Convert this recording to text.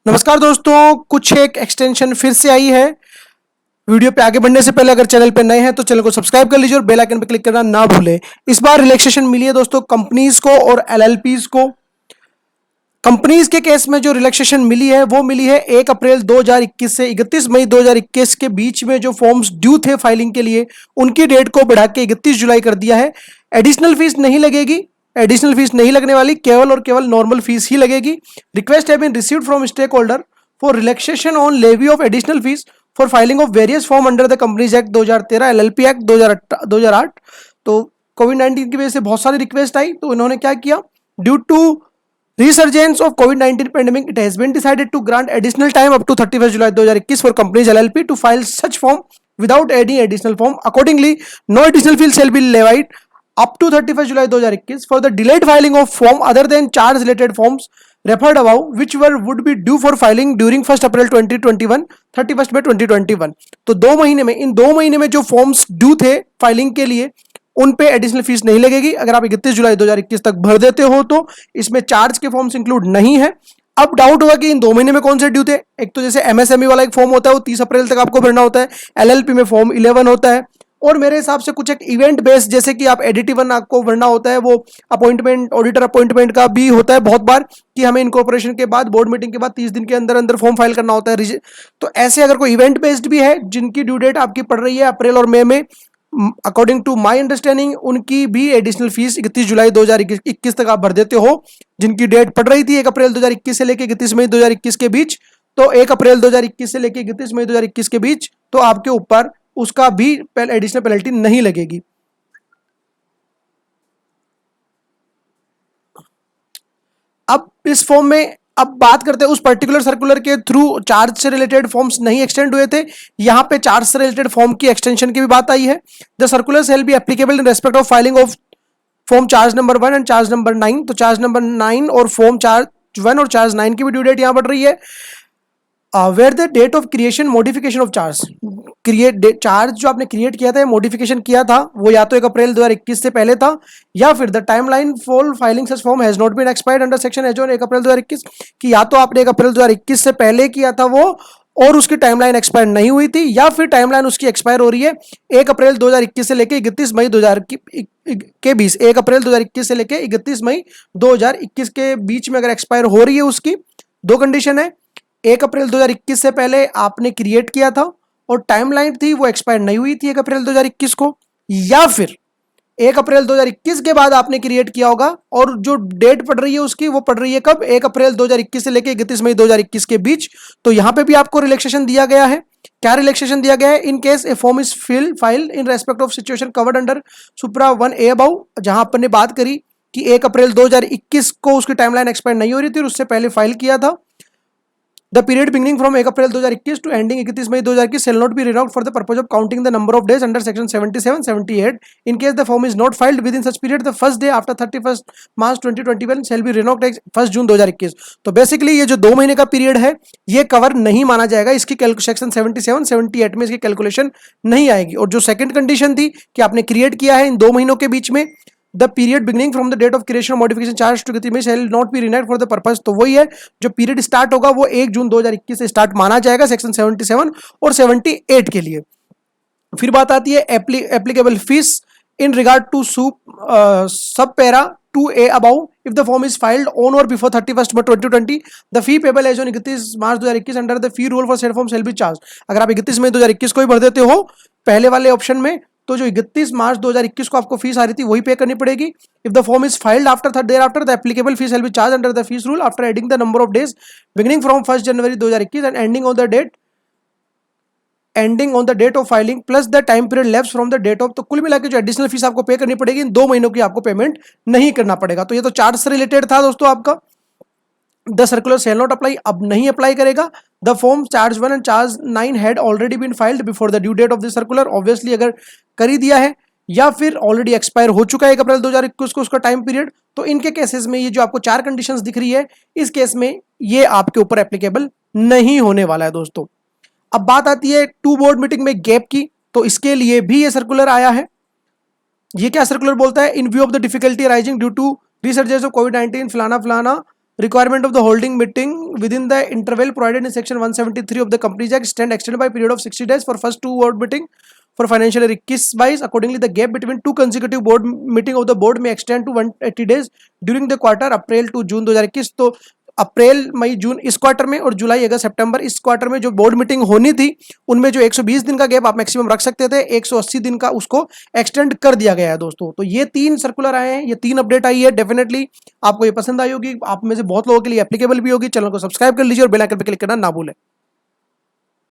नमस्कार दोस्तों, कुछ एक एक्सटेंशन फिर से आई है। वीडियो पे आगे बढ़ने से पहले अगर चैनल पे नए हैं तो चैनल को सब्सक्राइब कर लीजिए और बेल आइकन पे क्लिक करना ना भूलें। इस बार रिलैक्सेशन मिली है दोस्तों कंपनीज को और एलएलपीज को। कंपनीज के केस में जो रिलैक्सेशन मिली है वो मिली है 1 अप्रैल 2021 से 31 मई 2021 के बीच में जो फॉर्म्स ड्यू थे फाइलिंग के लिए उनकी डेट को बढ़ा के 31 जुलाई कर दिया है। एडिशनल फीस नहीं लगेगी, एडिशनल फीस नहीं लगने वाली, केवल और केवल नॉर्मल फीस ही लगेगी। Request have been received from stakeholder for relaxation on levy of additional fees for filing of various form under the companies act 2013, LLP act 2008। तो कोविड-19 की वजह से बहुत सारी रिक्वेस्ट आई, तो इन्होंने क्या किया, due to resurgence of COVID-19 pandemic, it has been decided to grant additional time up to 31st July 2021 for companies LLP to file such form without any additional form. Accordingly, no additional fee shall be levied up to 31st July 2021 for the delayed filing of form other than charge related forms referred above, which would be due for filing during 1st April 2021, 31st May 2021. तो 2 महीने में, इन 2 महीने में जो forms due थे filing के लिए उन पे एडिशनल फीस नहीं लगेगी। अगर आप 31 जुलाई 2021 तक भर देते हो तो इसमें चार्ज के फॉर्म्स इंक्लूड नहीं है। अब डाउट होगा कि इन 2 महीने में कौन से ड्यू थे। एक तो जैसे एमएसएमई वाला एक फॉर्म होता है वो 30 अप्रैल तक आपको भरना होता है, एलएलपी में फॉर्म 11 होता है, और मेरे हिसाब से कुछ एक इवेंट बेस्ड जैसे कि आप एडिटिव आपको भरना होता है, वो अपॉइंटमेंट, ऑडिटर अपॉइंटमेंट का भी होता है बहुत बार कि हमें इनकॉर्पोरेशन के बाद, बोर्ड मीटिंग के बाद 30 दिन के अंदर अंदर फॉर्म फाइल करना होता है। तो ऐसे अगर कोई इवेंट बेस्ड भी है जिनकी ड्यू डेट आपकी पड़ रही है अप्रैल और मई में, अकॉर्डिंग टू माई अंडरस्टैंडिंग उनकी भी एडिशनल फीस 31 जुलाई 2021 तक आप भर देते हो। जिनकी डेट पड़ रही थी 1 अप्रैल 2021 से लेकर 31 मई 2021 के बीच, तो 1 अप्रैल 2021 से लेकर 31 मई 2021 के बीच तो आपके ऊपर उसका भी एडिशनल पेनल्टी नहीं लगेगी। अब इस फॉर्म में अब बात करते हैं उस पर्टिकुलर सर्कुलर के थ्रू चार्ज से रिलेटेड फॉर्म्स नहीं एक्सटेंड हुए थे, यहां पे चार्ज से रिलेटेड फॉर्म की एक्सटेंशन की भी बात आई है। The circular shall be applicable in respect of filing of form charge number 1 and charge number 9। तो चार्ज नंबर 9 और फॉर्म चार्ज 1 और चार्ज 9 की भी ड्यू डेट यहां बढ़ रही है। Where the date of creation modification of charge, charge जो आपने क्रिएट किया था, मॉडिफिकेशन किया था, वो या तो 1 अप्रैल 2021 से पहले था या फिर the timeline for filing such form has not been expired under section as on 1 April 2021, कि या तो आपने 1 अप्रैल 2021 से पहले किया था वो और उसकी टाइमलाइन एक्सपायर नहीं हुई थी, या फिर टाइमलाइन उसकी एक्सपायर हो रही है 1 अप्रैल 2021 से लेकर 31 मई 2000 के बीच। 1 अप्रैल 2021 से लेकर 31 मई 2021 के बीच में अगर एक्सपायर हो रही है उसकी, दो कंडीशन है, 1 अप्रैल 2021 से पहले आपने क्रिएट किया था और टाइमलाइन थी वो एक्सपायर नहीं हुई थी 1 अप्रैल 2021 को, या फिर 1 अप्रैल 2021 के बाद आपने क्रिएट किया होगा और जो डेट पड़ रही है उसकी वो पड़ रही है कब, 1 अप्रैल 2021 से लेकर 31 मई 2021 के बीच। तो यहां पे भी आपको रिलैक्सेशन दिया गया है। क्या रिलैक्सेशन दिया गया है? In case a form is file in respect of situation covered under supra 1A above, जहां अपन ने बात करी कि 1 अप्रैल 2021 को उसकी टाइमलाइन एक्सपायर नहीं हो रही थी और उससे पहले फाइल किया था। The period beginning from 1 April 2021 to ending 31 May 2021 shall not be revoked for the purpose of counting the number of days under section 77, 78. In case the form is not filed within such period, the first day after 31st March 2021 shall be revoked as 1st June 2021. तो basically ये जो 2 महीने का period है ये cover नहीं माना जाएगा, इसकी सेक्शन 77, 78 में इसकी कैलकुलेशन नहीं आएगी। और जो सेकंड कंडीशन थी कि आपने क्रिएट किया है इन 2 महीनों के बीच में, the period beginning from the date of creation modification charge to 31 May shall not be reckoned for the purpose, तो वही है, जो पीरियड स्टार्ट होगा वो 1 जून 2021 से स्टार्ट माना जाएगा सेक्शन 77 और 78 के लिए। फिर बात आती है applicable fees in regard to sub para 2A above if the form is filed on or before 31st March 2020, the fee payable as on 31 March 2021 under the fee rule for said form shall be charged। अगर आप 31 मई 2021 को ही भर देते हो पहले वाले option में, तो जो 31 मार्च 2021 को आपको फीस आ रही थी वही पे करनी पड़ेगी। If the form is filed after thereafter the applicable fee shall be charged under the fees rule after adding the number of days beginning from 1st January 2021 and ending on the date of filing plus the time period lapsed from the date of। तो कुल मिला के जो additional fees आपको पे करनी पड़ेगी इन 2 महीनों की आपको पेमेंट नहीं करना पड़ेगा। तो ये तो चार्ज से रिलेटेड था दोस्तों आपका। The circular shall not apply, अब नहीं अप्लाई करेगा। The form charge 1 and charge 9 had already been filed before the due date of this circular, obviously अगर कर ही दिया है या फिर ऑलरेडी एक्सपायर हो चुका है 1 अप्रैल 2021 को उसका टाइम पीरियड, तो इनके केसेस में ये जो आपको 4 कंडीशंस दिख रही है इस केस में ये आपके ऊपर एप्लीकेबल नहीं होने वाला है दोस्तों। अब बात आती है 2 बोर्ड मीटिंग में गैप की, तो इसके लिए भी ये सर्कुलर आया है। ये क्या सर्कुलर बोलता है? In view of the difficulty arising due to resurgence of कोविड-19 फलाना फलाना requirement of the holding meeting within the interval provided in section 173 of the Companies Act stand extended by period of 60 days for first two board meeting for financial year 21-22. Accordingly, the gap between two consecutive board meeting of the board may extend to 180 days during the quarter April to June 2021. तो अप्रैल मई जून इस quarter में और जुलाई अगस्त सितंबर इस quarter में जो board meeting होनी थी उनमें जो 120 दिन का गैप आप मैक्सिमम रख सकते थे 180 दिन का उसको एक्सटेंड कर दिया गया है दोस्तों। तो ये 3 सर्कुलर आए हैं, ये 3 अपडेट आई है। डेफिनेटली आपको ये पसंद आई होगी, आप में से बहुत लोगों के लिए एप्लीकेबल भी होगी। चैनल को सब्सक्राइब कर लीजिए और बेल आइकन पर क्लिक करना ना भूलें।